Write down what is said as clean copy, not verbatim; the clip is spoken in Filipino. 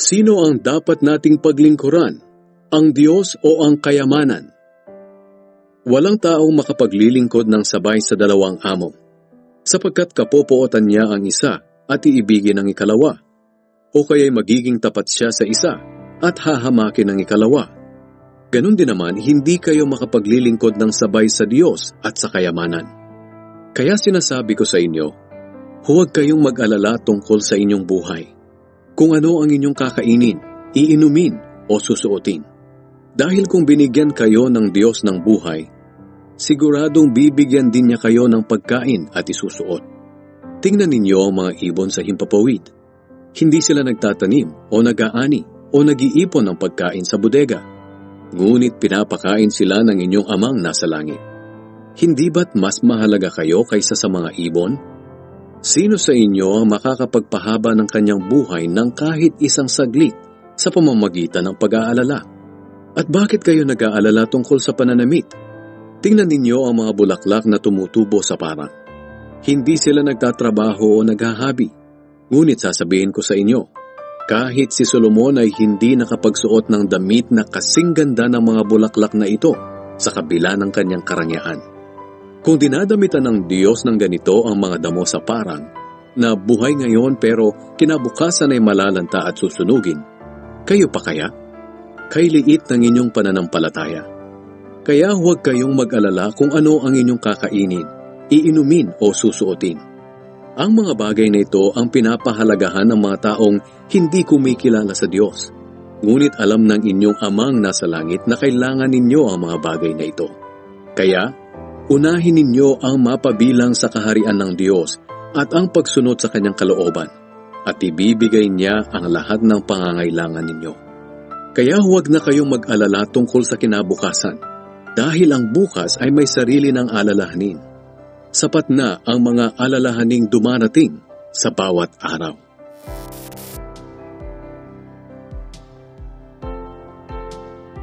Sino ang dapat nating paglingkuran? Ang Diyos o ang kayamanan? Walang taong makapaglilingkod ng sabay sa dalawang amo, sapagkat kapopootan niya ang isa at iibigin ang ikalawa, o kaya'y magiging tapat siya sa isa at hahamakin ang ikalawa. Ganon din naman, hindi kayo makapaglilingkod ng sabay sa Diyos at sa kayamanan. Kaya sinasabi ko sa inyo, huwag kayong mag-alala tungkol sa inyong buhay, kung ano ang inyong kakainin, iinumin o susuotin. Dahil kung binigyan kayo ng Diyos ng buhay, siguradong bibigyan din niya kayo ng pagkain at isusuot. Tingnan ninyo ang mga ibon sa himpapawid. Hindi sila nagtatanim o nag-aani o nag-iipon ng pagkain sa bodega. Ngunit pinapakain sila ng inyong amang nasa langit. Hindi ba't mas mahalaga kayo kaysa sa mga ibon? Sino sa inyo ang makakapagpahaba ng kanyang buhay ng kahit isang saglit sa pamamagitan ng pag-aalala? At bakit kayo nag-aalala tungkol sa pananamit? Tingnan ninyo ang mga bulaklak na tumutubo sa parang. Hindi sila nagtatrabaho o naghahabi. Ngunit sasabihin ko sa inyo, kahit si Solomon ay hindi nakapagsuot ng damit na kasing ganda ng mga bulaklak na ito sa kabila ng kanyang karangyaan. Kung dinadamitan ng Diyos ng ganito ang mga damo sa parang, na buhay ngayon pero kinabukasan ay malalanta at susunugin, kayo pa kaya? Kay liit ng inyong pananampalataya. Kaya huwag kayong mag-alala kung ano ang inyong kakainin, iinumin o susuotin. Ang mga bagay na ito ang pinapahalagahan ng mga taong hindi kumikilala sa Diyos. Ngunit alam ng inyong amang nasa langit na kailangan ninyo ang mga bagay na ito. Kaya, unahin ninyo ang mapabilang sa kaharian ng Diyos at ang pagsunod sa kanyang kalooban, at ibibigay niya ang lahat ng pangangailangan ninyo. Kaya huwag na kayong mag-alala tungkol sa kinabukasan, dahil ang bukas ay may sarili ng alalahanin. Sapat na ang mga alalahaning dumarating sa bawat araw.